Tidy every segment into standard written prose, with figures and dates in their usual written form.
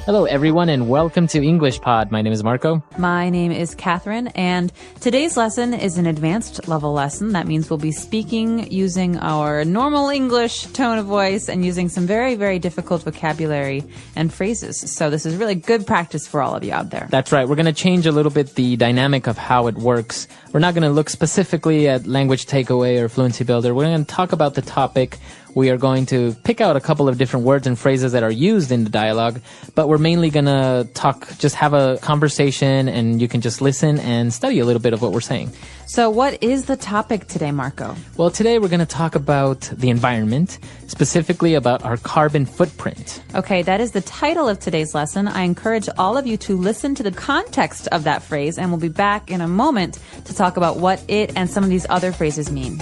Hello, everyone, and welcome to English Pod. My name is Marco. My name is Catherine, and today's lesson is an advanced level lesson. That means we'll be speaking using our normal English tone of voice and using some very, very difficult vocabulary and phrases. So this is really good practice for all of you out there. That's right. We're going to change a little bit the dynamic of how it works. We're not going to look specifically at language takeaway or fluency builder. We're going to talk about the topic. We are going to pick out a couple of different words and phrases that are used in the dialogue, but we're mainly going to just have a conversation, and you can just listen and study a little bit of what we're saying. So what is the topic today, Marco? Well, today we're going to talk about the environment, specifically about our carbon footprint. Okay, that is the title of today's lesson. I encourage all of you to listen to the context of that phrase, and we'll be back in a moment to talk about what it and some of these other phrases mean.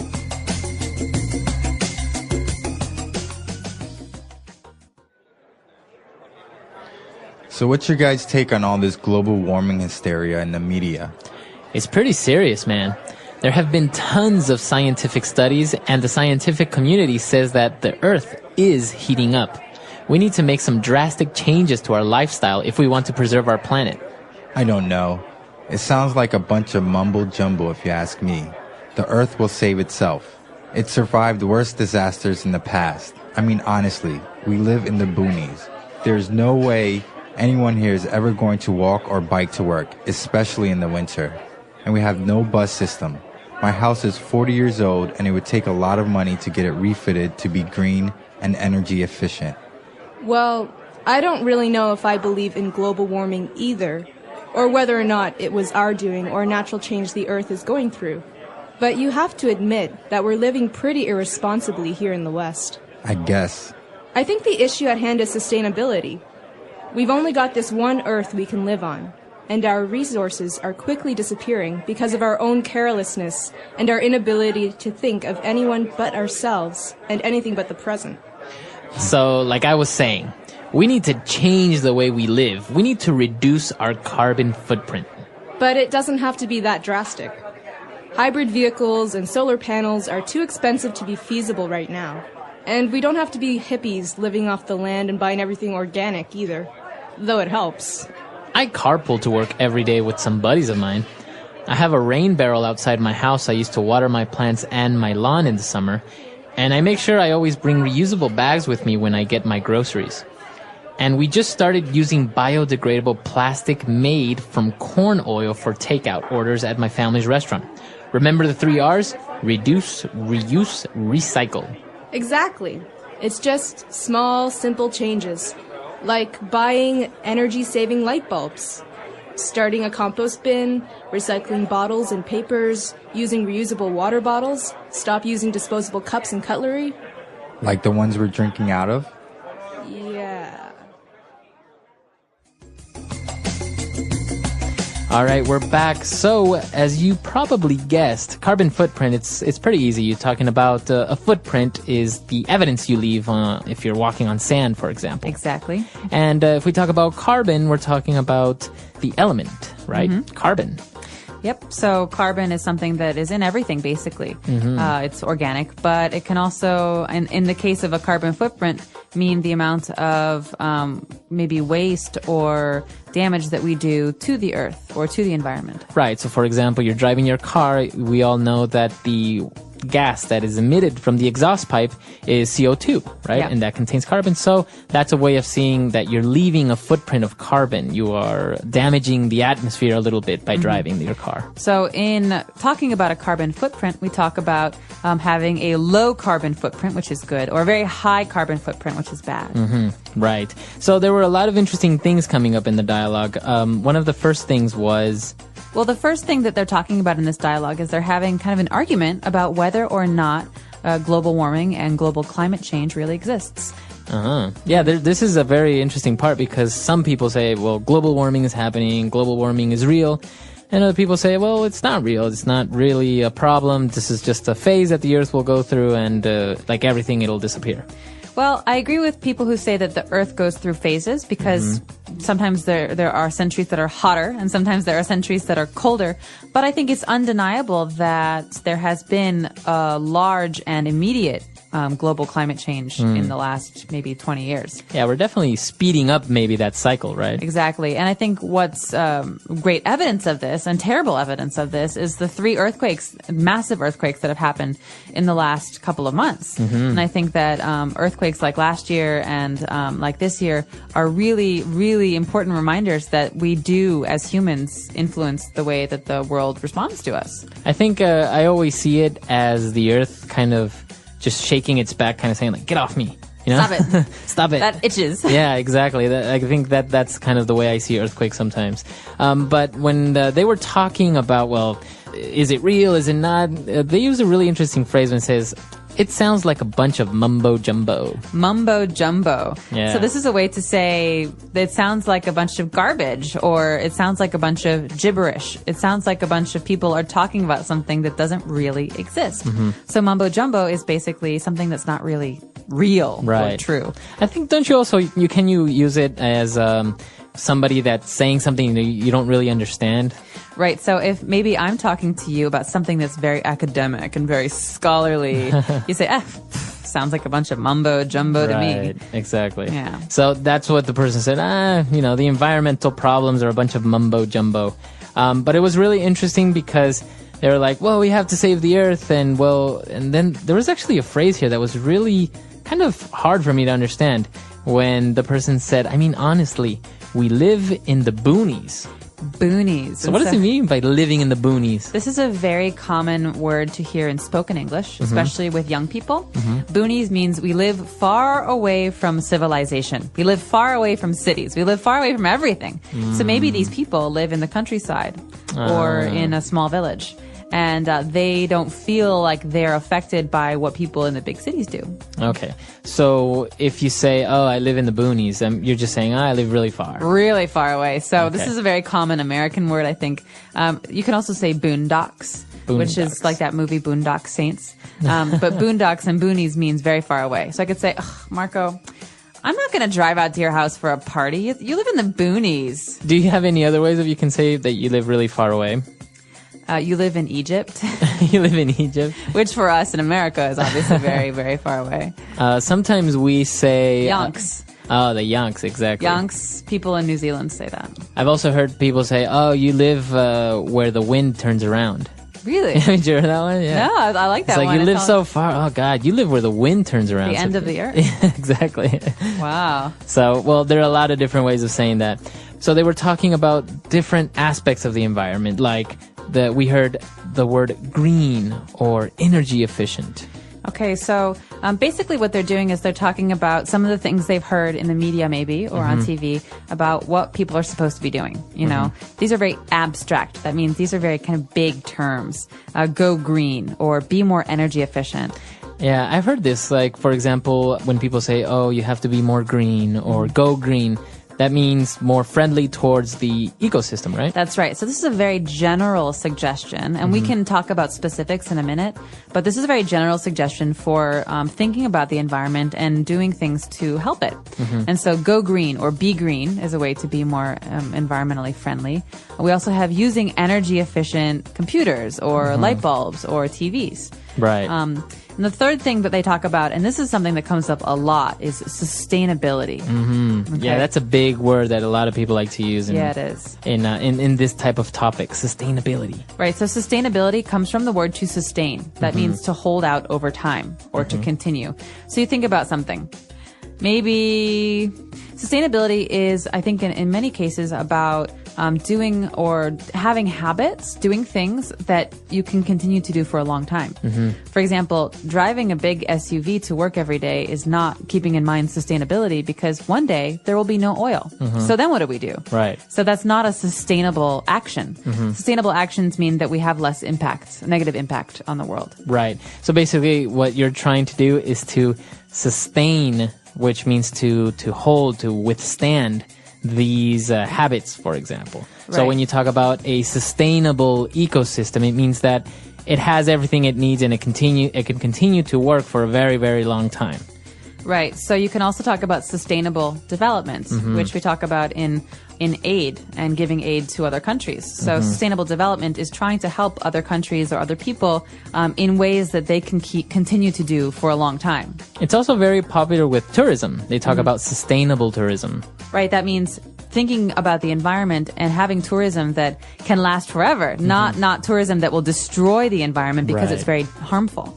So what's your guys' take on all this global warming hysteria in the media? It's pretty serious, man. There have been tons of scientific studies, and the scientific community says that the Earth is heating up. We need to make some drastic changes to our lifestyle if we want to preserve our planet. I don't know. It sounds like a bunch of mumbo-jumbo if you ask me. The Earth will save itself. It survived worse disasters in the past. I mean, honestly, we live in the boonies. There's no way anyone here is ever going to walk or bike to work, especially in the winter. And we have no bus system. My house is 40 years old, and it would take a lot of money to get it refitted to be green and energy efficient. Well, I don't really know if I believe in global warming either, or whether or not it was our doing or a natural change the Earth is going through. But you have to admit that we're living pretty irresponsibly here in the West. I guess. I think the issue at hand is sustainability. We've only got this one Earth we can live on, and our resources are quickly disappearing because of our own carelessness and our inability to think of anyone but ourselves and anything but the present. So, like I was saying, we need to change the way we live. We need to reduce our carbon footprint. But it doesn't have to be that drastic. Hybrid vehicles and solar panels are too expensive to be feasible right now. And we don't have to be hippies living off the land and buying everything organic either. Though it helps. I carpool to work every day with some buddies of mine. I have a rain barrel outside my house I use to water my plants and my lawn in the summer. And I make sure I always bring reusable bags with me when I get my groceries. And we just started using biodegradable plastic made from corn oil for takeout orders at my family's restaurant. Remember the 3 R's? Reduce, reuse, recycle. Exactly. It's just small, simple changes. Like buying energy-saving light bulbs, starting a compost bin, recycling bottles and papers, using reusable water bottles, stop using disposable cups and cutlery. Like the ones we're drinking out of? Yeah. All right, we're back. So, as you probably guessed, carbon footprint, it's pretty easy. You're talking about a footprint is the evidence you leave if you're walking on sand, for example. Exactly. And if we talk about carbon, we're talking about the element, right? Mm-hmm. Carbon. Yep. So carbon is something that is in everything, basically. Mm-hmm. It's organic, but it can also, in the case of a carbon footprint, mean the amount of maybe waste or damage that we do to the earth or to the environment. Right. So, for example, you're driving your car. We all know that the gas that is emitted from the exhaust pipe is CO2, right? Yeah. And that contains carbon. So that's a way of seeing that you're leaving a footprint of carbon. You are damaging the atmosphere a little bit by driving your car. So in talking about a carbon footprint, we talk about having a low carbon footprint, which is good, or a very high carbon footprint, which is bad. Mm-hmm. Right. So there were a lot of interesting things coming up in the dialogue. One of the first things was... Well, the first thing that they're talking about in this dialogue is they're having kind of an argument about whether or not global warming and global climate change really exists. Yeah, this is a very interesting part because some people say, well, global warming is happening, global warming is real. And other people say, well, it's not real. It's not really a problem. This is just a phase that the Earth will go through and like everything, it'll disappear. Well, I agree with people who say that the Earth goes through phases because sometimes there are centuries that are hotter and sometimes there are centuries that are colder. But I think it's undeniable that there has been a large and immediate global climate change in the last maybe 20 years. Yeah, we're definitely speeding up maybe that cycle, right? Exactly. And I think what's great evidence of this and terrible evidence of this is the 3 earthquakes, massive earthquakes that have happened in the last couple of months. And I think that earthquakes like last year and like this year are really, really important reminders that we do, as humans, influence the way that the world responds to us. I think I always see it as the earth kind of just shaking its back, kind of saying like, get off me. You know? Stop it. Stop it. That itches. Yeah, exactly. I think that's kind of the way I see earthquakes sometimes. But when they were talking about, well, is it real? Is it not? They use a really interesting phrase when it says, it sounds like a bunch of mumbo jumbo. Mumbo jumbo. Yeah. So this is a way to say that it sounds like a bunch of garbage, or it sounds like a bunch of gibberish. It sounds like a bunch of people are talking about something that doesn't really exist. So mumbo jumbo is basically something that's not really real or true. I think, don't you also, can you use it as somebody that's saying something that you don't really understand? Right. So if maybe I'm talking to you about something that's very academic and very scholarly, you say, sounds like a bunch of mumbo jumbo to me. Exactly. Yeah. So that's what the person said. The environmental problems are a bunch of mumbo jumbo. But it was really interesting because they were like, well, we have to save the earth. And then there was actually a phrase here that was really kind of hard for me to understand when the person said, I mean, honestly, we live in the boonies. Boonies. So what does it mean by living in the boonies? This is a very common word to hear in spoken English, especially with young people. Boonies means we live far away from civilization. We live far away from cities. We live far away from everything. So maybe these people live in the countryside or in a small village. And they don't feel like they're affected by what people in the big cities do. Okay. So if you say, oh, I live in the boonies, you're just saying, I live really far. Really far away. So this is a very common American word, I think. You can also say boondocks, which is like that movie Boondock Saints. But boondocks and boonies means very far away. So I could say, Marco, I'm not going to drive out to your house for a party. You live in the boonies. Do you have any other ways that you can say that you live really far away? You live in Egypt. You live in Egypt. Which for us in America is obviously very, very far away. Sometimes we say... Yonks. The Yonks, exactly. Yonks, people in New Zealand say that. I've also heard people say, oh, you live where the wind turns around. Really? Did you hear that one? Yeah. No, I like that one. It's like one. You live so far. Oh, God, you live where the wind turns around. The end of the earth. Yeah, exactly. Wow. So, well, there are a lot of different ways of saying that. So they were talking about different aspects of the environment, like we heard the word green or energy efficient. Okay, so basically what they're doing is they're talking about some of the things they've heard in the media maybe or on TV about what people are supposed to be doing. You know, these are very abstract. That means these are very kind of big terms. Go green or be more energy efficient. Yeah, I've heard this. Like, for example, when people say, oh, you have to be more green or go green, that means more friendly towards the ecosystem, right? That's right. So this is a very general suggestion, and we can talk about specifics in a minute, but this is a very general suggestion for thinking about the environment and doing things to help it. And so go green or be green is a way to be more environmentally friendly. We also have using energy efficient computers or light bulbs or TVs. Right. And the third thing that they talk about, and this is something that comes up a lot, is sustainability. Okay? Yeah, that's a big word that a lot of people like to use. It is. In this type of topic, sustainability. Right. So sustainability comes from the word to sustain. That means to hold out over time or to continue. So you think about something. Maybe sustainability is, I think, in many cases about doing or having habits, doing things that you can continue to do for a long time. For example, driving a big SUV to work every day is not keeping in mind sustainability because one day there will be no oil. So then what do we do? Right. So that's not a sustainable action. Sustainable actions mean that we have less impact, negative impact on the world. Right. So basically what you're trying to do is to sustain, which means to hold, to withstand these habits, for example. Right. So when you talk about a sustainable ecosystem, it means that it has everything it needs and it can continue to work for a very, very long time. Right. So you can also talk about sustainable development, which we talk about in aid and giving aid to other countries. So sustainable development is trying to help other countries or other people in ways that they can continue to do for a long time. It's also very popular with tourism. They talk about sustainable tourism. Right. That means thinking about the environment and having tourism that can last forever, not tourism that will destroy the environment because it's very harmful.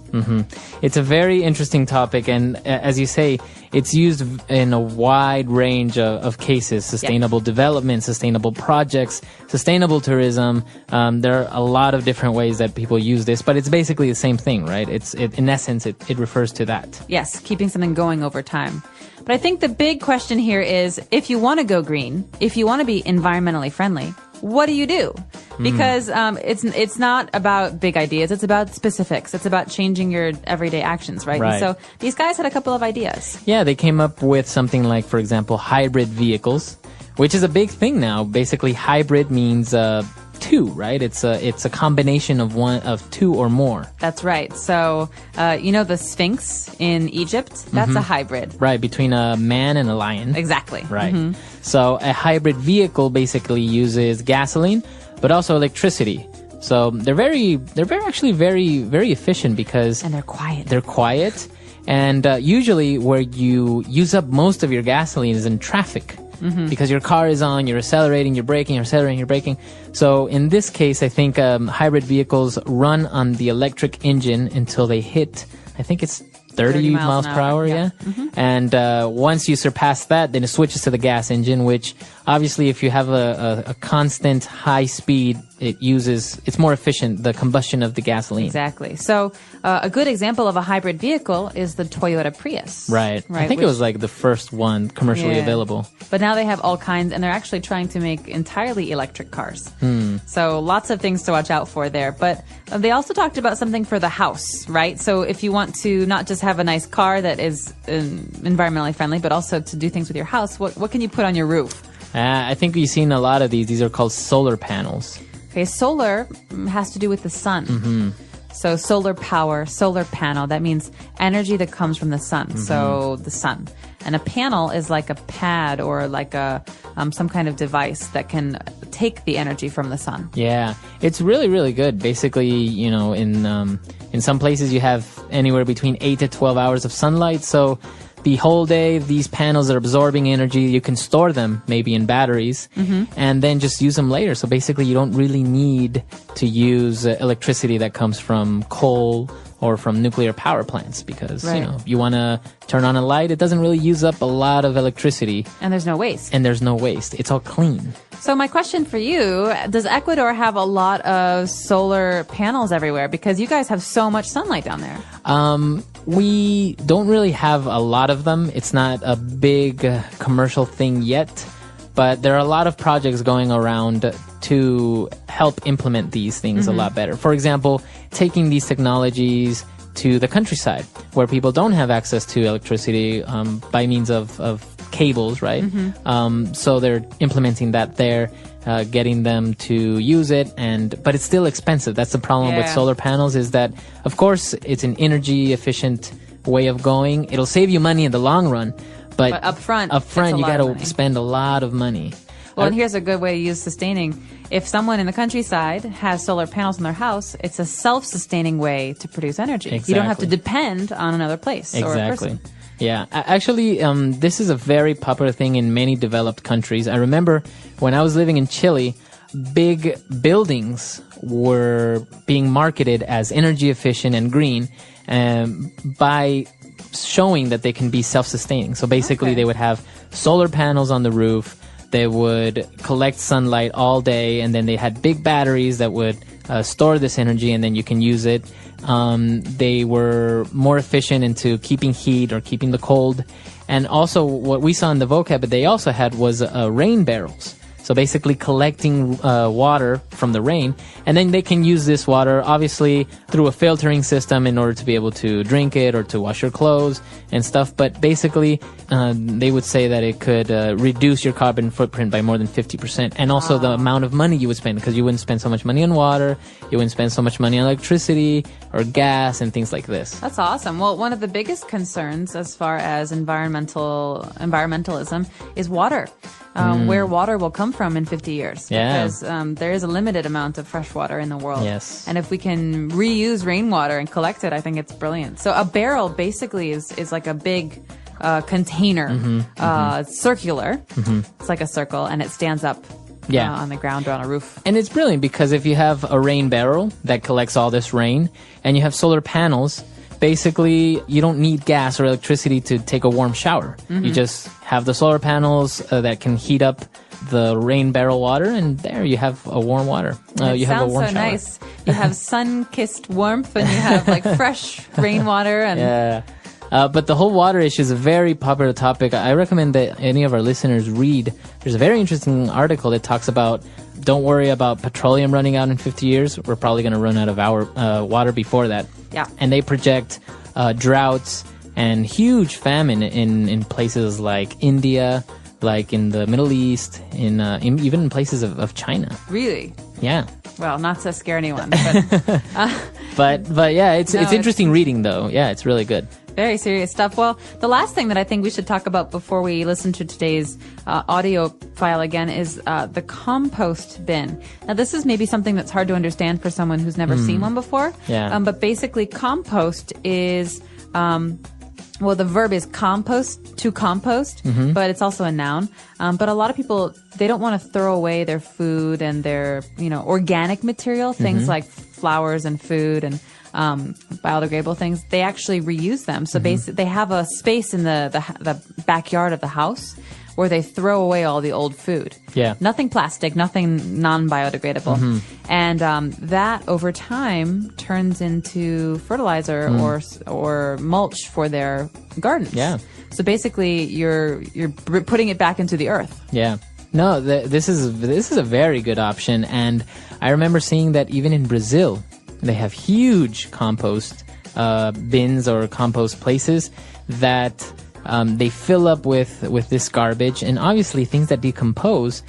It's a very interesting topic, and as you say, it's used in a wide range of cases: sustainable development, sustainable projects, sustainable tourism. There are a lot of different ways that people use this, but it's basically the same thing, right? In essence, it refers to that. Yes, keeping something going over time. But I think the big question here is, if you want to go green, if you want to be environmentally friendly, what do you do? Because it's not about big ideas. It's about specifics. It's about changing your everyday actions, right? And so these guys had a couple of ideas. Yeah, they came up with something like, for example, hybrid vehicles, which is a big thing now. Basically, hybrid means two, right? It's a combination of two or more. That's right. So, the Sphinx in Egypt, that's a hybrid. Right, between a man and a lion. Exactly. Right. So a hybrid vehicle basically uses gasoline, but also electricity. So they're actually very efficient because... And they're quiet. They're quiet. And usually where you use up most of your gasoline is in traffic. Because your car is on, you're accelerating, you're braking, you're accelerating, you're braking. So in this case, I think hybrid vehicles run on the electric engine until they hit, I think it's 30 miles per hour, yeah. And once you surpass that, then it switches to the gas engine, which obviously if you have a constant high speed, it's more efficient, the combustion of the gasoline. Exactly. So a good example of a hybrid vehicle is the Toyota Prius. Right. I think it was like the first one commercially available. But now they have all kinds, and they're actually trying to make entirely electric cars. So lots of things to watch out for there. But they also talked about something for the house, right? So if you want to not just have a nice car that is environmentally friendly, but also to do things with your house, what can you put on your roof? I think we've seen a lot of these. These are called solar panels. Okay, solar has to do with the sun. So solar power, solar panel, that means energy that comes from the sun. So the sun. And a panel is like a pad or like some kind of device that can take the energy from the sun. Yeah, it's really, really good. Basically, in some places you have anywhere between 8 to 12 hours of sunlight. So the whole day, these panels are absorbing energy. You can store them maybe in batteries and then just use them later. So basically, you don't really need to use electricity that comes from coal or from nuclear power plants because, you want to turn on a light. It doesn't really use up a lot of electricity. And there's no waste. It's all clean. So my question for you, does Ecuador have a lot of solar panels everywhere? Because you guys have so much sunlight down there. We don't really have a lot of them. It's not a big commercial thing yet, but there are a lot of projects going around to help implement these things a lot better. For example, taking these technologies to the countryside where people don't have access to electricity by means of cables, right? So they're implementing that there, getting them to use it, but it's still expensive. That's the problem with solar panels is that, of course, it's an energy efficient way of going. It'll save you money in the long run, but up front you got to spend a lot of money. Well, and here's a good way to use sustaining. If someone in the countryside has solar panels in their house, it's a self-sustaining way to produce energy. Exactly. You don't have to depend on another place or a person. Yeah, actually, this is a very popular thing in many developed countries. I remember when I was living in Chile, big buildings were being marketed as energy efficient and green by showing that they can be self-sustaining. So basically, they would have solar panels on the roof. They would collect sunlight all day, and then they had big batteries that would store this energy, and then you can use it. They were more efficient into keeping heat or keeping the cold. And also what we saw in the vocab that they also had was rain barrels. So basically collecting water from the rain, and then they can use this water obviously through a filtering system in order to be able to drink it or to wash your clothes and stuff. But basically, they would say that it could reduce your carbon footprint by more than 50%, and also the amount of money you would spend, because you wouldn't spend so much money on water, you wouldn't spend so much money on electricity or gas and things like this. That's awesome. Well, one of the biggest concerns as far as environmentalism is water. Where water will come from in 50 years. Yeah. Because there is a limited amount of fresh water in the world. Yes. And if we can reuse rainwater and collect it, I think it's brilliant. So a barrel basically is like a big container, circular. It's like a circle, and it stands up on the ground or on a roof. And it's brilliant because if you have a rain barrel that collects all this rain, and you have solar panels, basically you don't need gas or electricity to take a warm shower. You just have the solar panels that can heat up the rain barrel water, and there you have a warm water. You have a warm sounds so shower. nice. You have sun-kissed warmth, and you have like fresh rainwater. And But the whole water issue is a very popular topic. I recommend that any of our listeners read. There's a very interesting article that talks about, don't worry about petroleum running out in 50 years. We're probably going to run out of our water before that. Yeah. And they project droughts and huge famine in places like India, like in the Middle East, even in places of China. Really? Yeah. Well, not to scare anyone, but But yeah, it's interesting reading though. Yeah, it's really good. very serious stuff. Well, the last thing that I think we should talk about before we listen to today's audio file again is the compost bin. Now, this is maybe something that's hard to understand for someone who's never seen one before. Yeah. But basically, compost is well, the verb is compost, to compost, but it's also a noun. But a lot of people, they don't want to throw away their food and their, organic material, things like flowers and food and biodegradable things. They actually reuse them. So basically, they have a space in the backyard of the house where they throw away all the old food. Yeah. Nothing plastic, nothing non-biodegradable. And that over time turns into fertilizer or mulch for their gardens. Yeah. So basically you're putting it back into the earth. Yeah. No, this is a very good option, and I remember seeing that even in Brazil, they have huge compost bins or compost places that they fill up with this garbage, and obviously things that decompose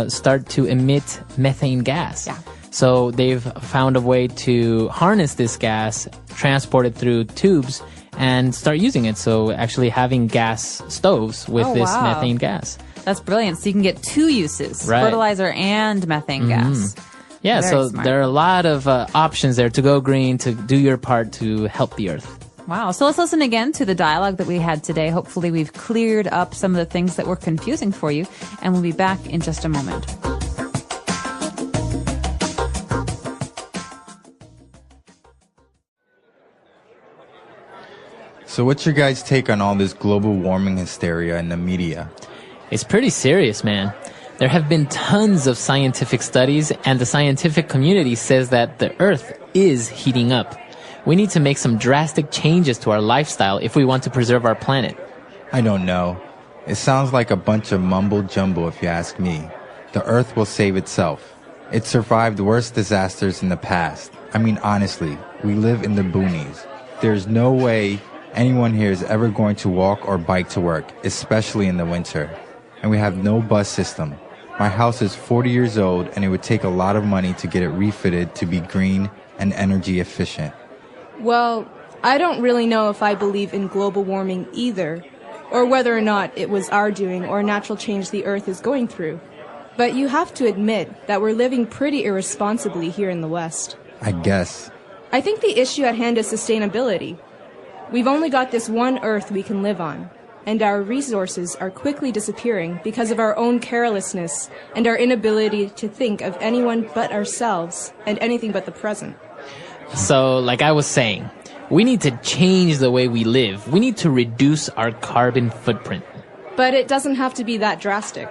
start to emit methane gas. Yeah. So they've found a way to harness this gas, transport it through tubes, and start using it. So actually having gas stoves with this methane gas. That's brilliant. So you can get two uses, Right. fertilizer and methane gas. Yeah, Very so smart. there are a lot of options there to go green, to do your part to help the earth. Wow. So let's listen again to the dialogue that we had today. Hopefully we've cleared up some of the things that were confusing for you, and we'll be back in just a moment. So what's your guys' take on all this global warming hysteria in the media? It's pretty serious, man. There have been tons of scientific studies, and the scientific community says that the Earth is heating up. We need to make some drastic changes to our lifestyle if we want to preserve our planet. I don't know. It sounds like a bunch of mumble jumble if you ask me. The Earth will save itself. It survived worse disasters in the past. I mean, honestly, we live in the boonies. There's no way anyone here is ever going to walk or bike to work, especially in the winter. And we have no bus system. My house is 40 years old, and it would take a lot of money to get it refitted to be green and energy efficient. Well, I don't really know if I believe in global warming either, or whether or not it was our doing or a natural change the Earth is going through. But you have to admit that we're living pretty irresponsibly here in the West. I guess. I think the issue at hand is sustainability. We've only got this one Earth we can live on, and our resources are quickly disappearing because of our own carelessness and our inability to think of anyone but ourselves and anything but the present. So, like I was saying, we need to change the way we live. We need to reduce our carbon footprint. But it doesn't have to be that drastic.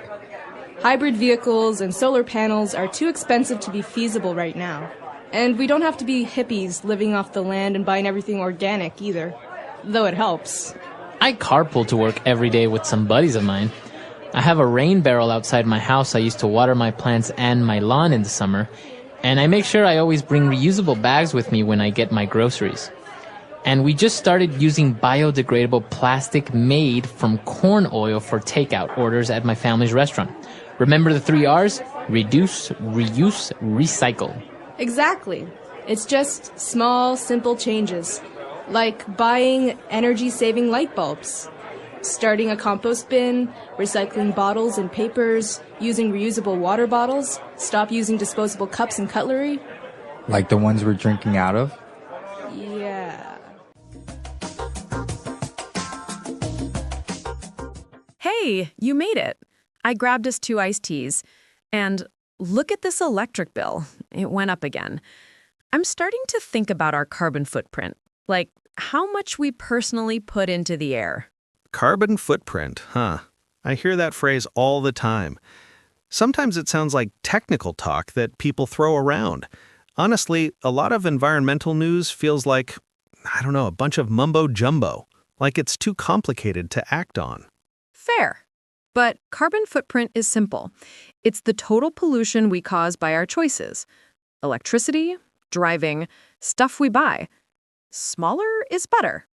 Hybrid vehicles and solar panels are too expensive to be feasible right now. And we don't have to be hippies living off the land and buying everything organic either, though it helps. I carpool to work every day with some buddies of mine. I have a rain barrel outside my house I use to water my plants and my lawn in the summer, and I make sure I always bring reusable bags with me when I get my groceries. And we just started using biodegradable plastic made from corn oil for takeout orders at my family's restaurant. Remember the 3 R's? Reduce, reuse, recycle. Exactly. It's just small, simple changes, like buying energy-saving light bulbs, starting a compost bin, recycling bottles and papers, using reusable water bottles, stop using disposable cups and cutlery. Like the ones we're drinking out of? Yeah. Hey, you made it. I grabbed us 2 iced teas. And look at this electric bill. It went up again. I'm starting to think about our carbon footprint, like how much we personally put into the air. Carbon footprint, huh? I hear that phrase all the time. Sometimes it sounds like technical talk that people throw around. Honestly, a lot of environmental news feels like, a bunch of mumbo-jumbo, like it's too complicated to act on. Fair. But carbon footprint is simple. It's the total pollution we cause by our choices. Electricity, driving, stuff we buy. Smaller is better.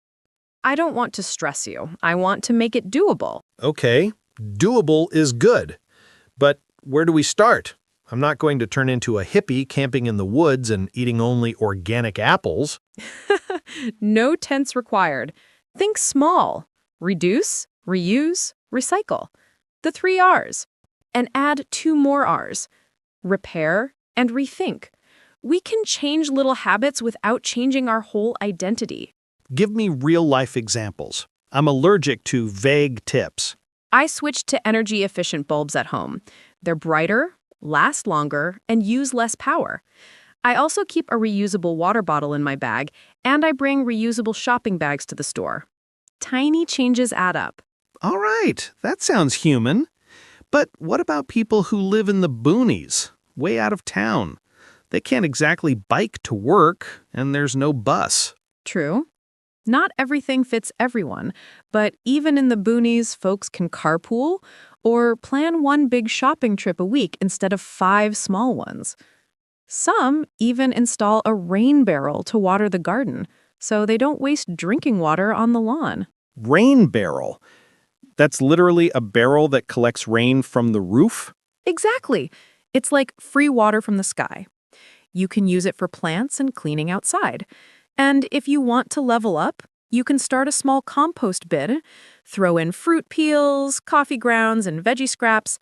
I don't want to stress you. I want to make it doable. Okay, doable is good. But where do we start? I'm not going to turn into a hippie camping in the woods and eating only organic apples. No tents required. Think small. Reduce, reuse, recycle. The 3 R's. And add 2 more R's. Repair and rethink. We can change little habits without changing our whole identity. Give me real-life examples. I'm allergic to vague tips. I switched to energy-efficient bulbs at home. They're brighter, last longer, and use less power. I also keep a reusable water bottle in my bag, and I bring reusable shopping bags to the store. Tiny changes add up. All right, that sounds human. But what about people who live in the boonies, way out of town? They can't exactly bike to work, and there's no bus. True. Not everything fits everyone, but even in the boonies, folks can carpool or plan 1 big shopping trip a week instead of 5 small ones. Some even install a rain barrel to water the garden, so they don't waste drinking water on the lawn. Rain barrel? That's literally a barrel that collects rain from the roof? Exactly. It's like free water from the sky. You can use it for plants and cleaning outside. And if you want to level up, you can start a small compost bin, throw in fruit peels, coffee grounds, and veggie scraps.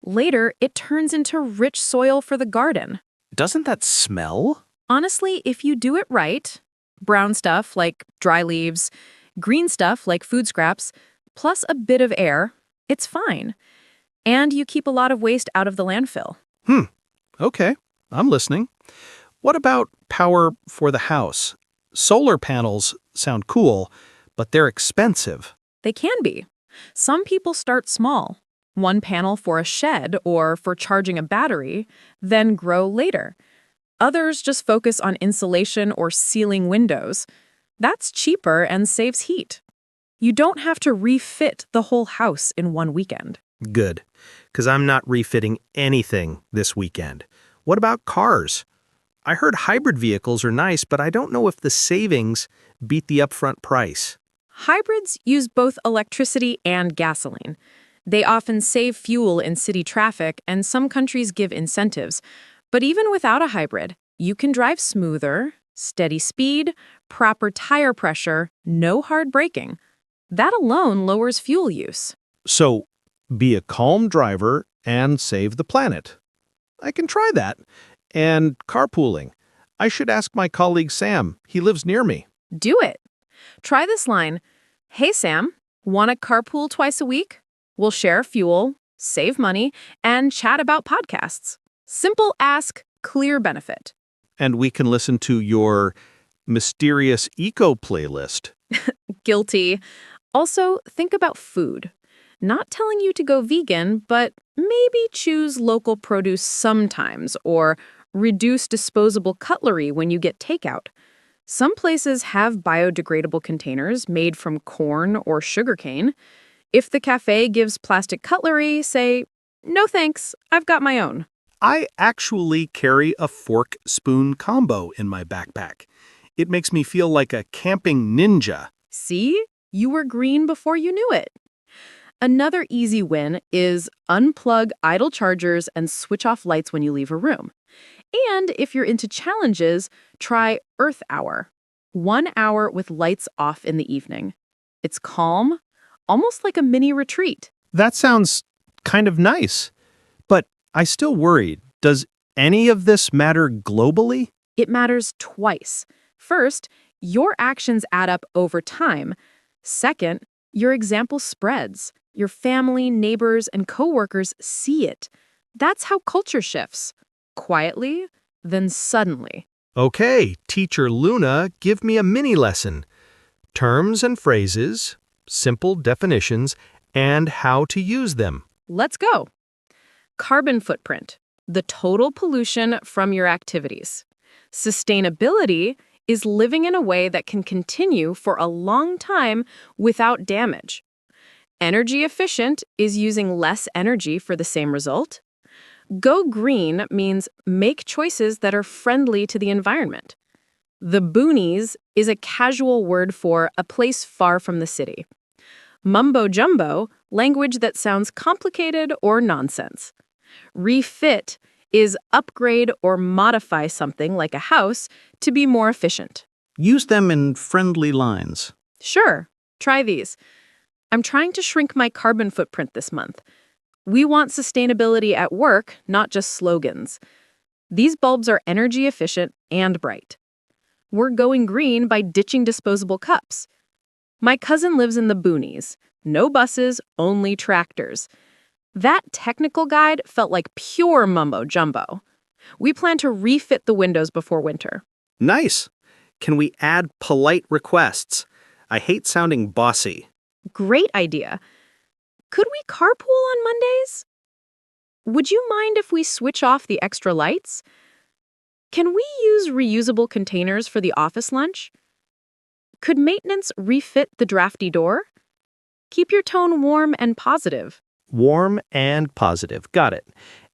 Later, it turns into rich soil for the garden. Doesn't that smell? Honestly, if you do it right, brown stuff like dry leaves, green stuff like food scraps, plus a bit of air, it's fine. And you keep a lot of waste out of the landfill. Okay, I'm listening. What about power for the house? Solar panels sound cool, but they're expensive. They can be. Some people start small. 1 panel for a shed or for charging a battery, then grow later. Others just focus on insulation or sealing windows. That's cheaper and saves heat. You don't have to refit the whole house in 1 weekend. Good, because I'm not refitting anything this weekend. What about cars? I heard hybrid vehicles are nice, but I don't know if the savings beat the upfront price. Hybrids use both electricity and gasoline. They often save fuel in city traffic, and some countries give incentives. But even without a hybrid, you can drive smoother, steady speed, proper tire pressure, no hard braking. That alone lowers fuel use. So, be a calm driver and save the planet. I can try that. And carpooling. I should ask my colleague Sam. He lives near me. Do it. Try this line. Hey, Sam, want to carpool twice a week? We'll share fuel, save money, and chat about podcasts. Simple ask, clear benefit. And we can listen to your mysterious eco playlist. Guilty. Also, think about food. Not telling you to go vegan, but maybe choose local produce sometimes or reduce disposable cutlery when you get takeout. Some places have biodegradable containers made from corn or sugarcane. If the cafe gives plastic cutlery, say, "No thanks, I've got my own." I actually carry a fork-spoon combo in my backpack. It makes me feel like a camping ninja. See? You were green before you knew it. Another easy win is unplug idle chargers and switch off lights when you leave a room. And if you're into challenges, try Earth Hour. 1 hour with lights off in the evening. It's calm, almost like a mini retreat. That sounds kind of nice. But I still worry. Does any of this matter globally? It matters twice. First, your actions add up over time. Second, your example spreads. Your family, neighbors, and coworkers see it. That's how culture shifts. Quietly, then suddenly. Okay, Teacher Luna, give me a mini lesson. Terms and phrases, simple definitions, and how to use them. Let's go. Carbon footprint, the total pollution from your activities. Sustainability is living in a way that can continue for a long time without damage. Energy efficient is using less energy for the same result. Go green means make choices that are friendly to the environment. The boonies is a casual word for a place far from the city. Mumbo jumbo, language that sounds complicated or nonsense. Refit is upgrade or modify something like a house to be more efficient. Use them in friendly lines. Sure, try these. I'm trying to shrink my carbon footprint this month. We want sustainability at work, not just slogans. These bulbs are energy efficient and bright. We're going green by ditching disposable cups. My cousin lives in the boonies. No buses, only tractors. That technical guide felt like pure mumbo jumbo. We plan to refit the windows before winter. Nice. Can we add polite requests? I hate sounding bossy. Great idea. Could we carpool on Mondays? Would you mind if we switch off the extra lights? Can we use reusable containers for the office lunch? Could maintenance refit the drafty door? Keep your tone warm and positive. Warm and positive. Got it.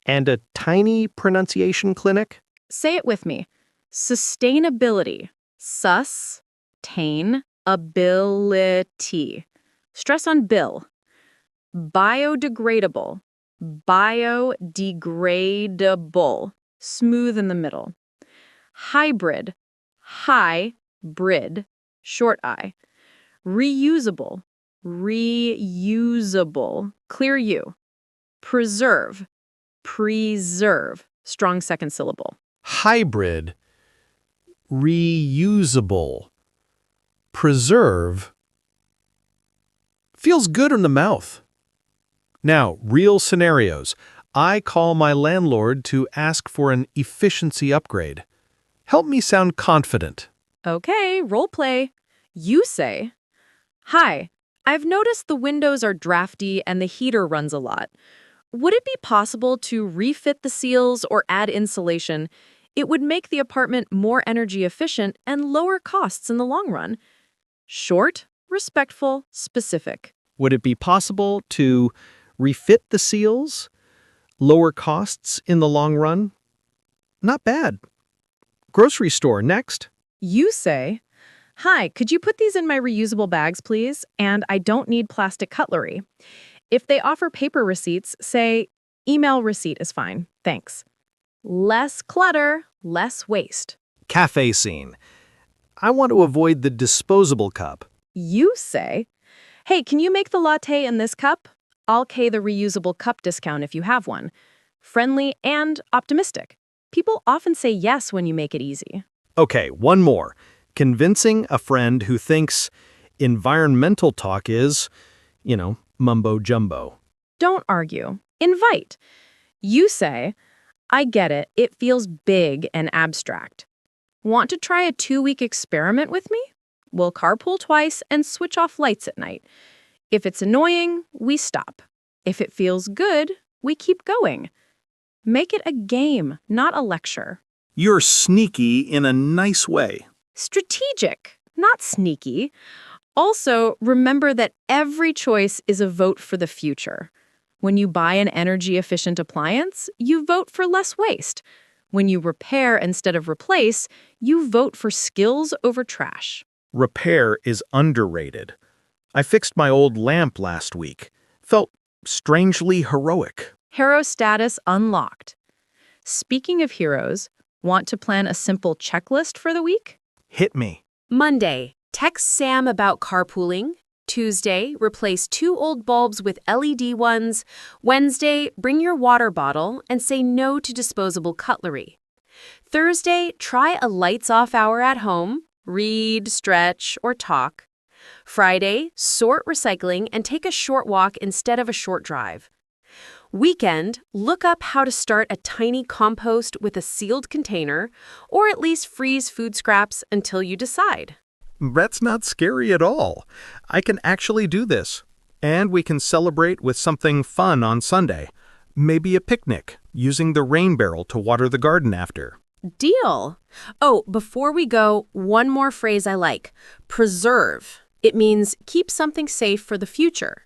And a tiny pronunciation clinic? Say it with me. Sustainability. Sus-tain-ability. Stress on bill. Biodegradable. Biodegradable. Smooth in the middle. Hybrid. High-brid. Short I. Reusable. Reusable. Clear U. Preserve. Preserve. Strong second syllable. Hybrid. Reusable. Preserve. Feels good in the mouth. Now, real scenarios. I call my landlord to ask for an efficiency upgrade. Help me sound confident. Okay, role play. You say, "Hi, I've noticed the windows are drafty and the heater runs a lot. Would it be possible to refit the seals or add insulation? It would make the apartment more energy efficient and lower costs in the long run." Short, respectful, specific. Would it be possible to refit the seals? Lower costs in the long run? Not bad. Grocery store next. You say, "Hi, could you put these in my reusable bags, please? And I don't need plastic cutlery." If they offer paper receipts, say, "Email receipt is fine, thanks." Less clutter, less waste. Cafe scene. I want to avoid the disposable cup. You say, "Hey, can you make the latte in this cup? I'll pay the reusable cup discount if you have one." Friendly and optimistic. People often say yes when you make it easy. Okay, one more. Convincing a friend who thinks environmental talk is, mumbo jumbo. Don't argue. Invite. You say, "I get it. It feels big and abstract. Want to try a 2-week experiment with me? We'll carpool twice and switch off lights at night. If it's annoying, we stop. If it feels good, we keep going." Make it a game, not a lecture. You're sneaky in a nice way. Strategic, not sneaky. Also, remember that every choice is a vote for the future. When you buy an energy-efficient appliance, you vote for less waste. When you repair instead of replace, you vote for skills over trash. Repair is underrated. I fixed my old lamp last week. Felt strangely heroic. Hero status unlocked. Speaking of heroes, want to plan a simple checklist for the week? Hit me. Monday, text Sam about carpooling. Tuesday, replace 2 old bulbs with LED ones. Wednesday, bring your water bottle and say no to disposable cutlery. Thursday, try a lights-off hour at home. Read, stretch, or talk. Friday, sort recycling and take a short walk instead of a short drive. Weekend, look up how to start a tiny compost with a sealed container, or at least freeze food scraps until you decide. That's not scary at all. I can actually do this. And we can celebrate with something fun on Sunday. Maybe a picnic, using the rain barrel to water the garden after. Deal. Oh, before we go, one more phrase I like. Preserve. It means keep something safe for the future.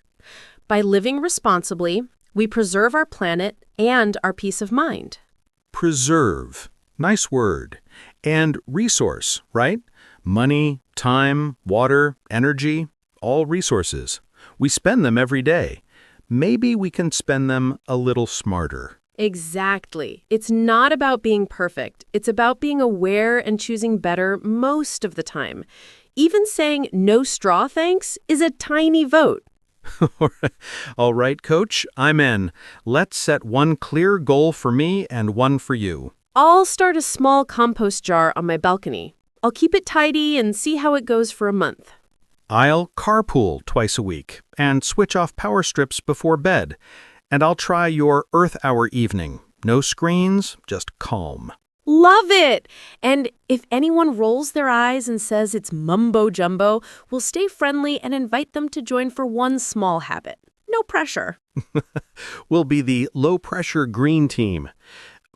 By living responsibly, we preserve our planet and our peace of mind. Preserve. Nice word. And resource, right? Money, time, water, energy, all resources. We spend them every day. Maybe we can spend them a little smarter. Exactly. It's not about being perfect. It's about being aware and choosing better most of the time. Even saying no straw thanks is a tiny vote. All right, Coach, I'm in. Let's set one clear goal for me and one for you. I'll start a small compost jar on my balcony. I'll keep it tidy and see how it goes for a month. I'll carpool twice a week and switch off power strips before bed. And I'll try your Earth Hour evening. No screens, just calm. Love it! And if anyone rolls their eyes and says it's mumbo-jumbo, we'll stay friendly and invite them to join for one small habit. No pressure. We'll be the low-pressure green team.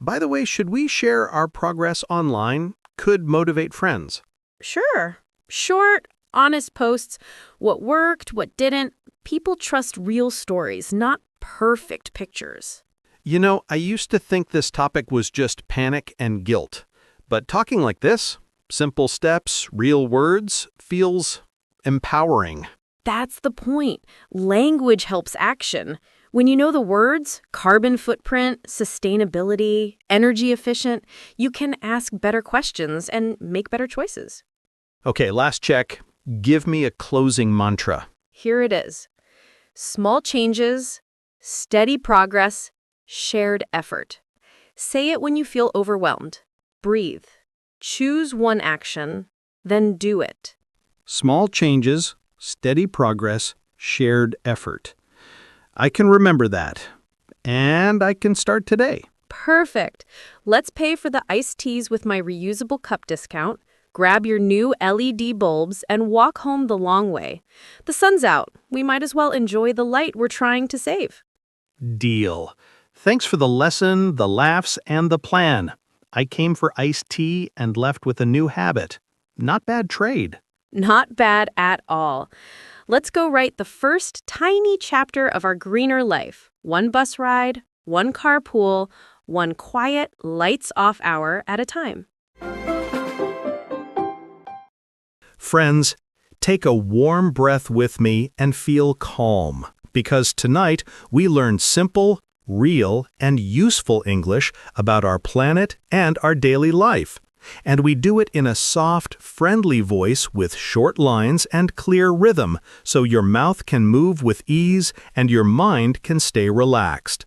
By the way, should we share our progress online? Could motivate friends. Sure. Short, honest posts. What worked, what didn't. People trust real stories, not perfect pictures. You know, I used to think this topic was just panic and guilt. But talking like this, simple steps, real words, feels empowering. That's the point. Language helps action. When you know the words, carbon footprint, sustainability, energy efficient, you can ask better questions and make better choices. Okay, last check. Give me a closing mantra. Here it is. Small changes, steady progress, shared effort. Say it when you feel overwhelmed. Breathe. Choose one action, then do it. Small changes, steady progress, shared effort. I can remember that. And I can start today. Perfect. Let's pay for the iced teas with my reusable cup discount, grab your new LED bulbs, and walk home the long way. The sun's out. We might as well enjoy the light we're trying to save. Deal. Thanks for the lesson, the laughs, and the plan. I came for iced tea and left with a new habit. Not bad trade. Not bad at all. Let's go write the first tiny chapter of our greener life. One bus ride, one carpool, one quiet, lights-off hour at a time. Friends, take a warm breath with me and feel calm, because tonight we learn simple, real, and useful English about our planet and our daily life. And we do it in a soft, friendly voice with short lines and clear rhythm, so your mouth can move with ease and your mind can stay relaxed.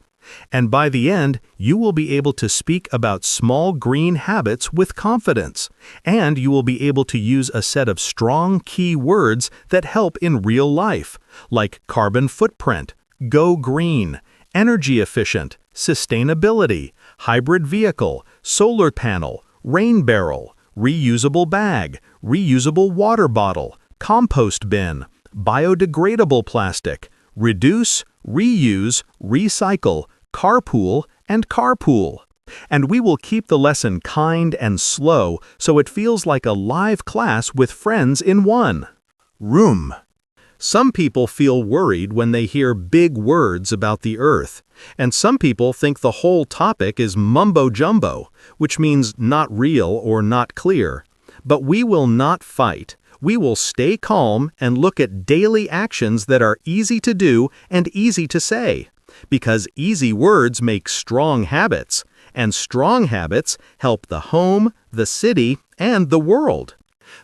And by the end, you will be able to speak about small green habits with confidence. And you will be able to use a set of strong key words that help in real life, like carbon footprint, go green, energy efficient, sustainability, hybrid vehicle, solar panel, rain barrel, reusable bag, reusable water bottle, compost bin, biodegradable plastic, reduce, reuse, recycle, carpool, and carpool. And we will keep the lesson kind and slow so it feels like a live class with friends in one. Room. Some people feel worried when they hear big words about the Earth, and some people think the whole topic is mumbo-jumbo, which means not real or not clear. But we will not fight. We will stay calm and look at daily actions that are easy to do and easy to say. Because easy words make strong habits, and strong habits help the home, the city, and the world.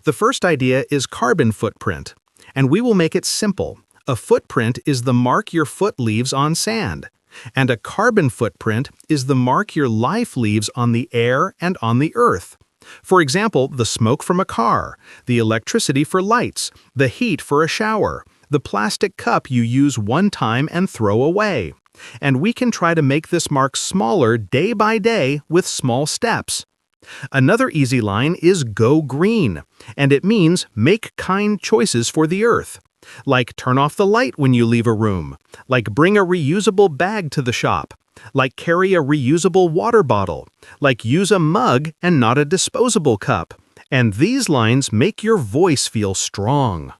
The first idea is carbon footprint, and we will make it simple. A footprint is the mark your foot leaves on sand, and a carbon footprint is the mark your life leaves on the air and on the earth. For example, the smoke from a car, the electricity for lights, the heat for a shower, the plastic cup you use one time and throw away. And we can try to make this mark smaller day by day with small steps. Another easy line is go green, and it means make kind choices for the earth. Like turn off the light when you leave a room, like bring a reusable bag to the shop, like carry a reusable water bottle, like use a mug and not a disposable cup. And these lines make your voice feel strong.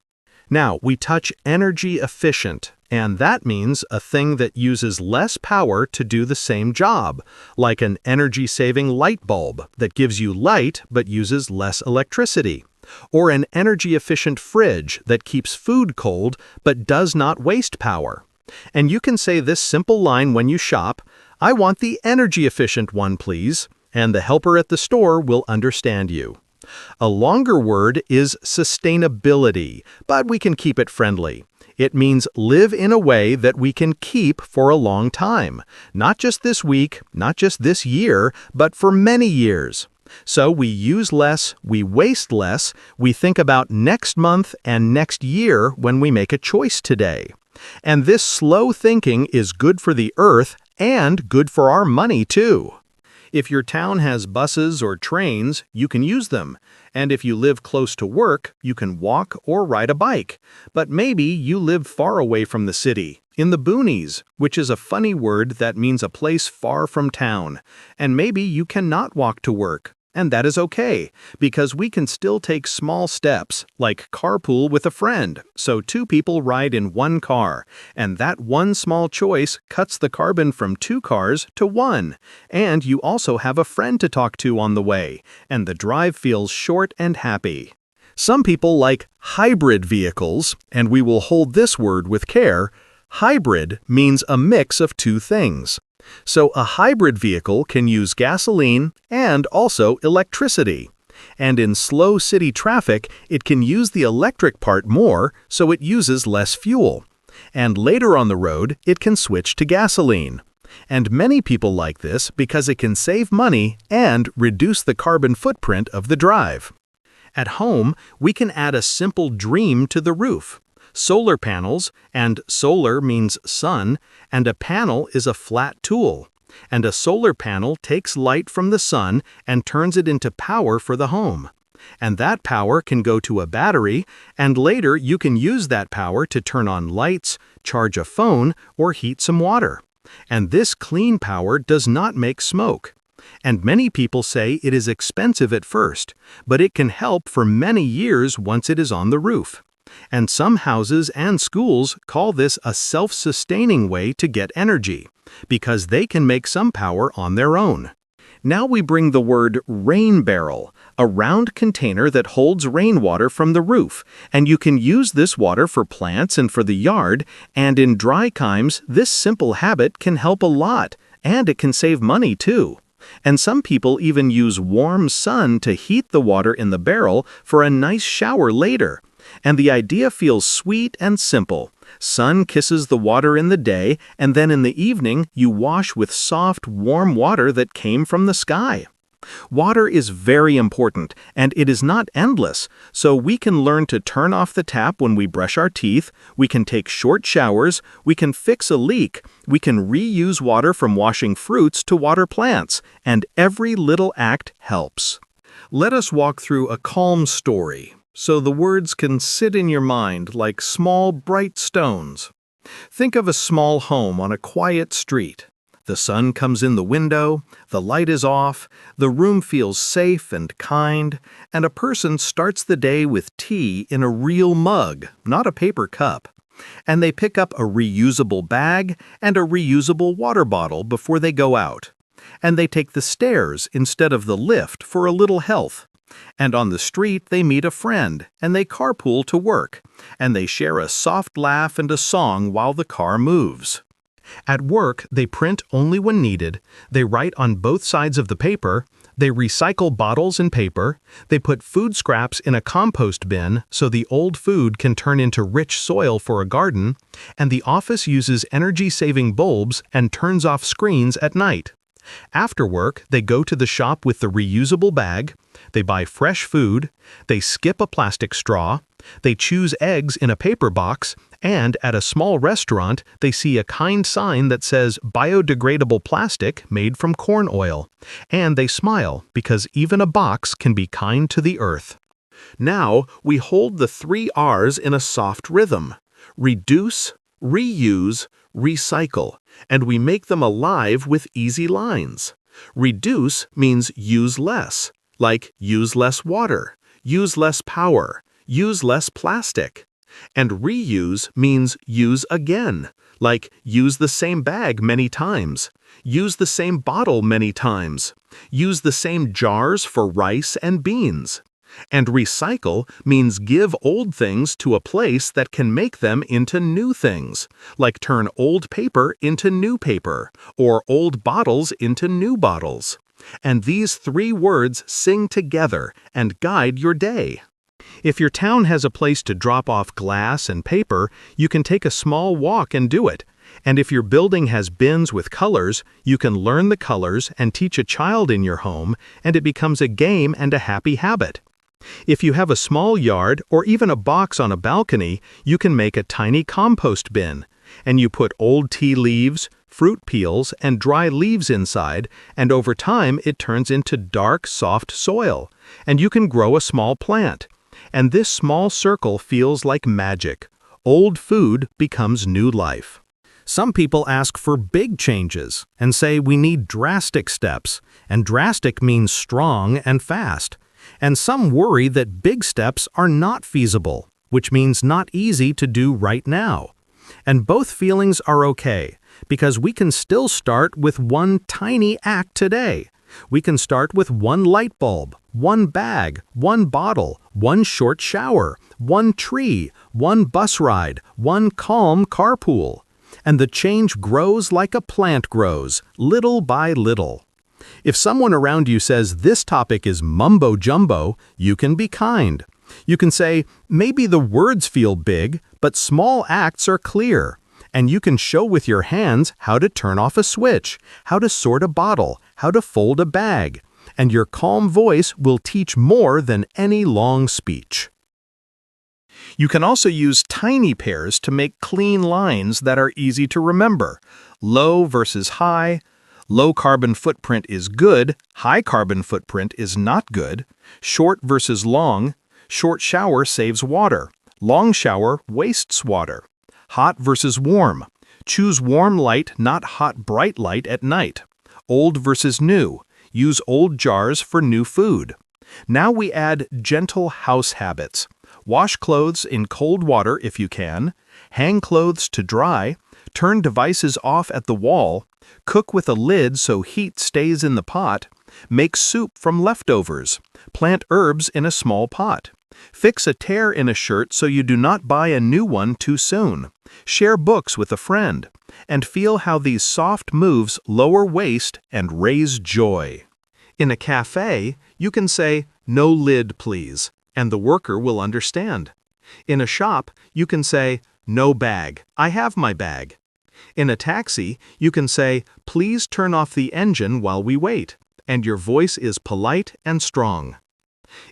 Now, we touch energy efficient, and that means a thing that uses less power to do the same job, like an energy-saving light bulb that gives you light but uses less electricity, or an energy-efficient fridge that keeps food cold but does not waste power. And you can say this simple line when you shop, "I want the energy-efficient one, please," and the helper at the store will understand you. A longer word is sustainability, but we can keep it friendly. It means live in a way that we can keep for a long time, not just this week, not just this year, but for many years. So we use less, we waste less, we think about next month and next year when we make a choice today. And this slow thinking is good for the earth and good for our money too. If your town has buses or trains, you can use them. And if you live close to work, you can walk or ride a bike. But maybe you live far away from the city, in the boonies, which is a funny word that means a place far from town. And maybe you cannot walk to work. And that is okay, because we can still take small steps, like carpool with a friend, so two people ride in one car, and that one small choice cuts the carbon from 2 cars to 1. And you also have a friend to talk to on the way, and the drive feels short and happy. Some people like hybrid vehicles, and we will hold this word with care. Hybrid means a mix of 2 things. So a hybrid vehicle can use gasoline and also electricity. And in slow city traffic, it can use the electric part more, so it uses less fuel. And later on the road, it can switch to gasoline. And many people like this because it can save money and reduce the carbon footprint of the drive. At home, we can add a simple dream to the roof. Solar panels, and solar means sun, and a panel is a flat tool. And a solar panel takes light from the sun and turns it into power for the home. And that power can go to a battery, and later you can use that power to turn on lights, charge a phone, or heat some water. And this clean power does not make smoke. And many people say it is expensive at first, but it can help for many years once it is on the roof. And some houses and schools call this a self-sustaining way to get energy, because they can make some power on their own. Now we bring the word rain barrel, a round container that holds rainwater from the roof, and you can use this water for plants and for the yard, and in dry times, this simple habit can help a lot, and it can save money too. And some people even use warm sun to heat the water in the barrel for a nice shower later. And the idea feels sweet and simple. Sun kisses the water in the day, and then in the evening you wash with soft, warm water that came from the sky. Water is very important, and it is not endless, so we can learn to turn off the tap when we brush our teeth, we can take short showers, we can fix a leak, we can reuse water from washing fruits to water plants, and every little act helps. Let us walk through a calm story, so the words can sit in your mind like small, bright stones. Think of a small home on a quiet street. The sun comes in the window, the light is off, the room feels safe and kind, and a person starts the day with tea in a real mug, not a paper cup. And they pick up a reusable bag and a reusable water bottle before they go out. And they take the stairs instead of the lift for a little health. And on the street they meet a friend, and they carpool to work, and they share a soft laugh and a song while the car moves. At work, they print only when needed, they write on both sides of the paper, they recycle bottles and paper, they put food scraps in a compost bin so the old food can turn into rich soil for a garden, and the office uses energy-saving bulbs and turns off screens at night. After work, they go to the shop with the reusable bag, they buy fresh food, they skip a plastic straw, they choose eggs in a paper box, and at a small restaurant, they see a kind sign that says biodegradable plastic made from corn oil. And they smile because even a box can be kind to the earth. Now, we hold the 3 R's in a soft rhythm. Reduce, reuse, recycle, and we make them alive with easy lines. Reduce means use less, like use less water, use less power, use less plastic. And reuse means use again, like use the same bag many times, use the same bottle many times, use the same jars for rice and beans. And recycle means give old things to a place that can make them into new things, like turn old paper into new paper, or old bottles into new bottles. And these 3 words sing together and guide your day. If your town has a place to drop off glass and paper, you can take a small walk and do it. And if your building has bins with colors, you can learn the colors and teach a child in your home, and it becomes a game and a happy habit. If you have a small yard or even a box on a balcony, you can make a tiny compost bin. And you put old tea leaves, fruit peels, and dry leaves inside, and over time it turns into dark, soft soil. And you can grow a small plant. And this small circle feels like magic. Old food becomes new life. Some people ask for big changes and say we need drastic steps, and drastic means strong and fast. And some worry that big steps are not feasible, which means not easy to do right now. And both feelings are okay, because we can still start with one tiny act today. We can start with 1 light bulb, 1 bag, 1 bottle, 1 short shower, 1 tree, 1 bus ride, 1 calm carpool. And the change grows like a plant grows, little by little. If someone around you says this topic is mumbo-jumbo, you can be kind. You can say, maybe the words feel big, but small acts are clear. And you can show with your hands how to turn off a switch, how to sort a bottle, how to fold a bag. And your calm voice will teach more than any long speech. You can also use tiny pairs to make clean lines that are easy to remember. Low versus high. Low carbon footprint is good, high carbon footprint is not good. Short versus long. Short shower saves water. Long shower wastes water. Hot versus warm. Choose warm light, not hot bright light at night. Old versus new. Use old jars for new food. Now we add gentle house habits. Wash clothes in cold water if you can. Hang clothes to dry. Turn devices off at the wall. Cook with a lid so heat stays in the pot. Make soup from leftovers. Plant herbs in a small pot. Fix a tear in a shirt so you do not buy a new one too soon. Share books with a friend. And feel how these soft moves lower waste and raise joy. In a cafe, you can say, "No lid, please," and the worker will understand. In a shop, you can say, "No bag, I have my bag." In a taxi, you can say, "Please turn off the engine while we wait," and your voice is polite and strong.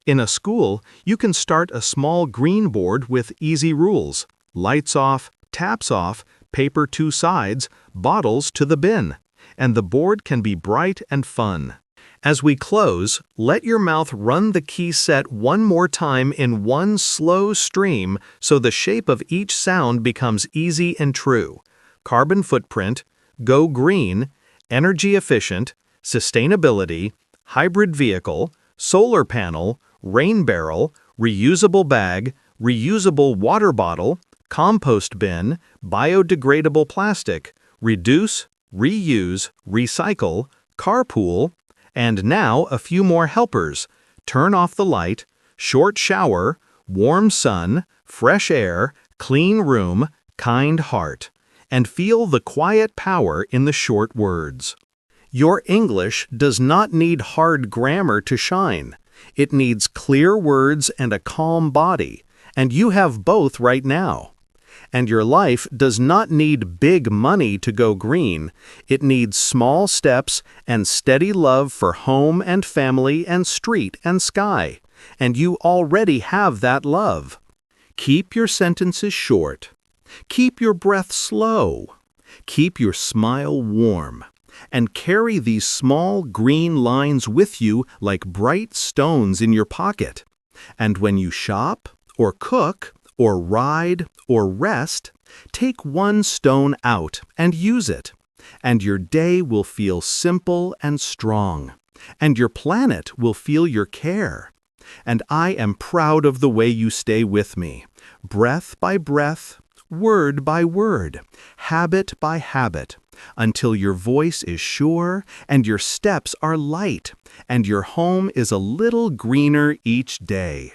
In a school, you can start a small green board with easy rules. Lights off, taps off, paper 2 sides, bottles to the bin. And the board can be bright and fun. As we close, let your mouth run the key set one more time in one slow stream so the shape of each sound becomes easy and true. Carbon footprint, go green, energy efficient, sustainability, hybrid vehicle, solar panel, rain barrel, reusable bag, reusable water bottle, compost bin, biodegradable plastic, reduce, reuse, recycle, carpool, and now a few more helpers: turn off the light, short shower, warm sun, fresh air, clean room, kind heart, and feel the quiet power in the short words. Your English does not need hard grammar to shine. It needs clear words and a calm body, and you have both right now. And your life does not need big money to go green. It needs small steps and steady love for home and family and street and sky. And you already have that love. Keep your sentences short. Keep your breath slow. Keep your smile warm. And carry these small green lines with you like bright stones in your pocket. And when you shop, or cook, or ride, or rest, take one stone out and use it. And your day will feel simple and strong. And your planet will feel your care. And I am proud of the way you stay with me, breath by breath, word by word, habit by habit, until your voice is sure and your steps are light and your home is a little greener each day.